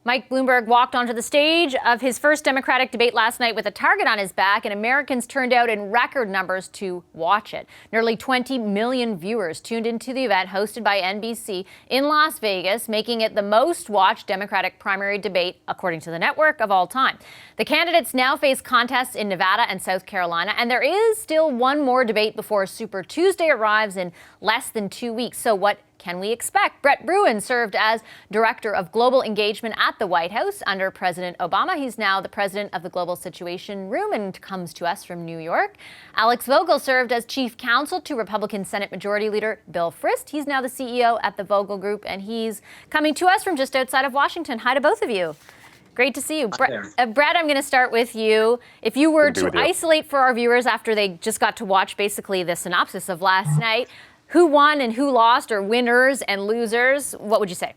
Mike Bloomberg walked onto the stage of his first Democratic debate last night with a target on his back, and Americans turned out in record numbers to watch it. Nearly 20 million viewers tuned into the event hosted by NBC in Las Vegas, making it the most watched Democratic primary debate, according to the network, of all time. The candidates now face contests in Nevada and South Carolina, and there is still one more debate before Super Tuesday arrives in less than 2 weeks. So what can we expect? Brett Bruen served as Director of Global Engagement at the White House under President Obama. He's now the president of the Global Situation Room and comes to us from New York. Alex Vogel served as Chief Counsel to Republican Senate Majority Leader Bill Frist. He's now the CEO at the Vogel Group, and he's coming to us from just outside of Washington. Hi to both of you. Great to see you. Brett, I'm going to start with you. If you were to isolate for our viewers after they just got to watch basically the synopsis of last night, who won and who lost, or winners and losers, what would you say?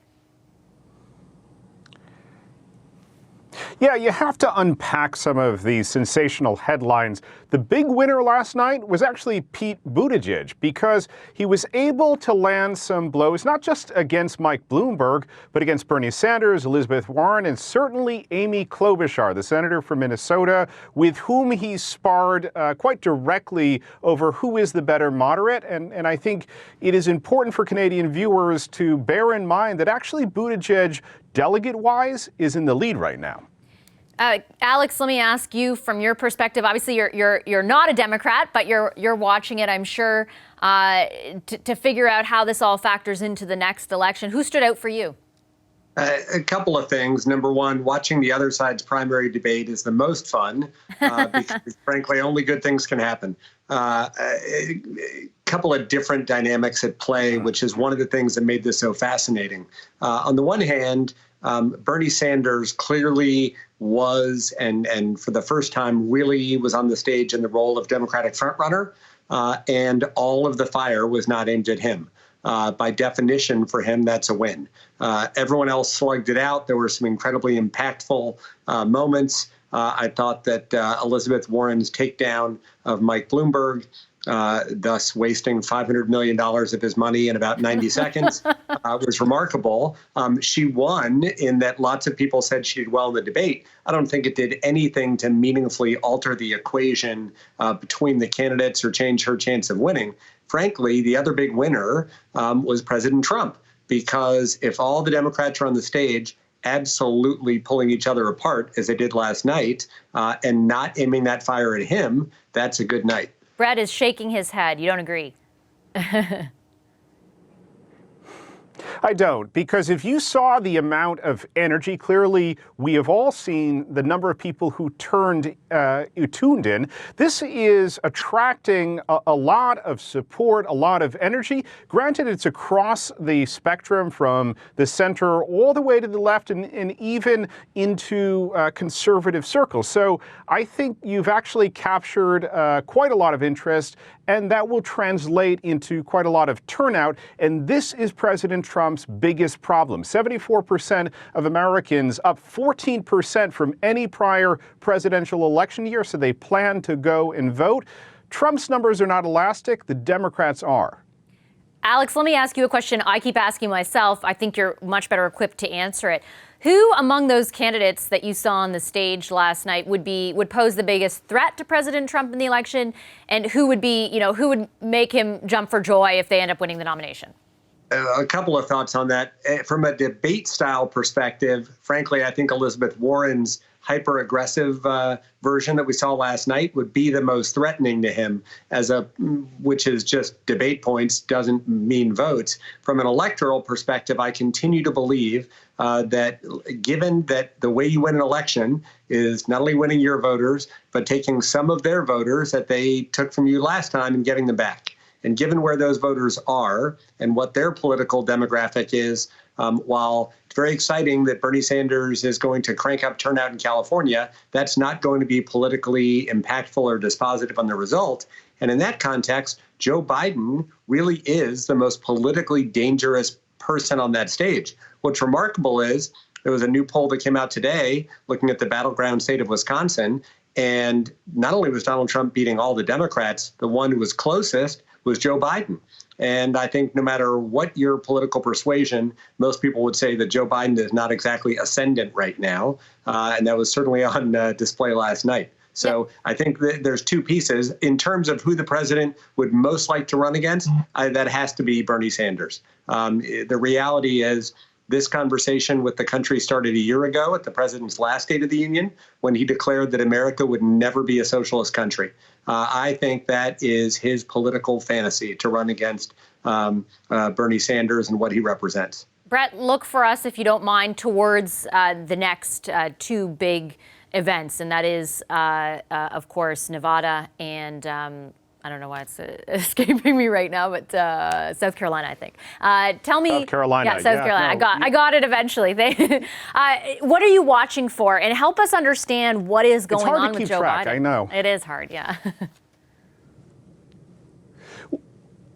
Yeah, you have to unpack some of these sensational headlines. The big winner last night was actually Pete Buttigieg, because he was able to land some blows, not just against Mike Bloomberg, but against Bernie Sanders, Elizabeth Warren, and certainly Amy Klobuchar, the senator from Minnesota, with whom he sparred quite directly over who is the better moderate. And I think it is important for Canadian viewers to bear in mind that actually Buttigieg, delegate-wise, is in the lead right now. Alex, let me ask you from your perspective. Obviously, you're not a Democrat, but you're watching it, I'm sure, to figure out how this all factors into the next election. Who stood out for you? A couple of things. Number one, watching the other side's primary debate is the most fun, because frankly, only good things can happen. A couple of different dynamics at play, which is one of the things that made this so fascinating. On the one hand, Bernie Sanders clearly was, and for the first time, really was on the stage in the role of Democratic frontrunner, and all of the fire was not aimed at him. By definition, for him, that's a win. Everyone else slugged it out. There were some incredibly impactful moments. I thought that Elizabeth Warren's takedown of Mike Bloomberg, thus wasting $500 million of his money in about 90 seconds, was remarkable. She won in that lots of people said she did well in the debate. I don't think it did anything to meaningfully alter the equation between the candidates or change her chance of winning. Frankly, the other big winner was President Trump, because if all the Democrats are on the stage absolutely pulling each other apart, as they did last night, and not aiming that fire at him, that's a good night. Brett is shaking his head. You don't agree? I don't, because if you saw the amount of energy, clearly we have all seen the number of people who tuned in. This is attracting a lot of support, a lot of energy. Granted, it's across the spectrum from the center all the way to the left and even into conservative circles. So I think you've actually captured quite a lot of interest, and that will translate into quite a lot of turnout. And this is President Trump's biggest problem. 74% of Americans, up 14% from any prior presidential election year, so they plan to go and vote. Trump's numbers are not elastic. The Democrats are. Alex, let me ask you a question I keep asking myself. I think you're much better equipped to answer it. Who among those candidates that you saw on the stage last night would pose the biggest threat to President Trump in the election, and who would make him jump for joy if they end up winning the nomination? A couple of thoughts on that. From a debate style perspective, frankly, I think Elizabeth Warren's hyper-aggressive version that we saw last night would be the most threatening to him, which is just debate points, doesn't mean votes. From an electoral perspective, I continue to believe that given that the way you win an election is not only winning your voters, but taking some of their voters that they took from you last time and getting them back. And given where those voters are and what their political demographic is, while it's very exciting that Bernie Sanders is going to crank up turnout in California, that's not going to be politically impactful or dispositive on the result. And in that context, Joe Biden really is the most politically dangerous person on that stage. What's remarkable is there was a new poll that came out today looking at the battleground state of Wisconsin. And not only was Donald Trump beating all the Democrats, the one who was closest was Joe Biden. And I think no matter what your political persuasion, most people would say that Joe Biden is not exactly ascendant right now. And that was certainly on display last night. So I think that there's two pieces. In terms of who the president would most like to run against, that has to be Bernie Sanders. The reality is this conversation with the country started a year ago at the president's last State of the Union when he declared that America would never be a socialist country. I think that is his political fantasy to run against Bernie Sanders and what he represents. Brett, look for us, if you don't mind, towards the next two big events, and that is, of course, Nevada and I don't know why it's escaping me right now, but South Carolina, I think. Tell me, South Carolina, yeah, South Carolina. No, I got it eventually. What are you watching for, and help us understand what is going on with Joe Biden? I know it is hard, yeah.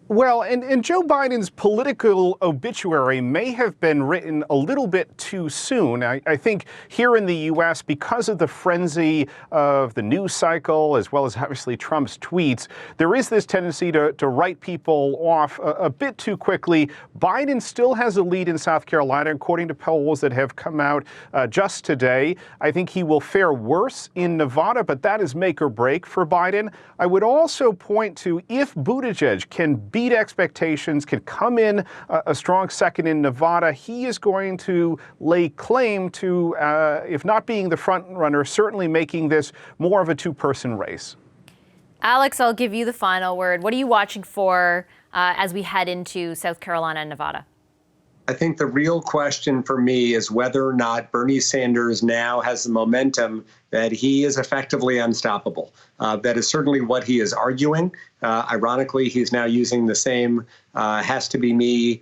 Well, and Joe Biden's political obituary may have been written a little bit too soon. I think here in the U.S., because of the frenzy of the news cycle, as well as obviously Trump's tweets, there is this tendency to write people off a bit too quickly. Biden still has a lead in South Carolina, according to polls that have come out just today. I think he will fare worse in Nevada, but that is make or break for Biden. I would also point to if Buttigieg can beat expectations, can come in a strong second in Nevada, he is going to lay claim to, if not being the front runner, certainly making this more of a two-person race. Alex, I'll give you the final word. What are you watching for as we head into South Carolina and Nevada? I think the real question for me is whether or not Bernie Sanders now has the momentum that he is effectively unstoppable. That is certainly what he is arguing. Ironically, he's now using the same has to be me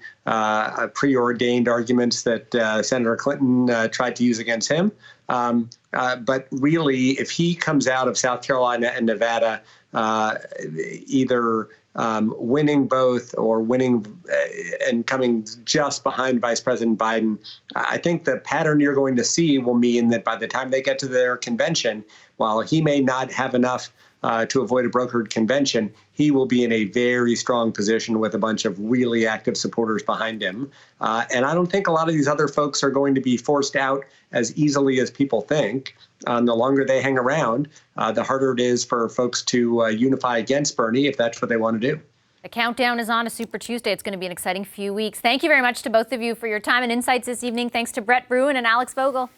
preordained arguments that Senator Clinton tried to use against him. But really, if he comes out of South Carolina and Nevada either winning both or winning and coming just behind Vice President Biden, I think the pattern you're going to see will mean that by the time they get to their convention, while he may not have enough to avoid a brokered convention, he will be in a very strong position with a bunch of really active supporters behind him. And I don't think a lot of these other folks are going to be forced out as easily as people think. The longer they hang around, the harder it is for folks to unify against Bernie if that's what they want to do. The countdown is on to Super Tuesday. It's going to be an exciting few weeks. Thank you very much to both of you for your time and insights this evening. Thanks to Brett Bruen and Alex Vogel.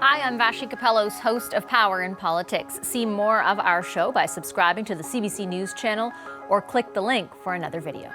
Hi, I'm Vashi Capellos, host of Power in Politics. See more of our show by subscribing to the CBC News channel or click the link for another video.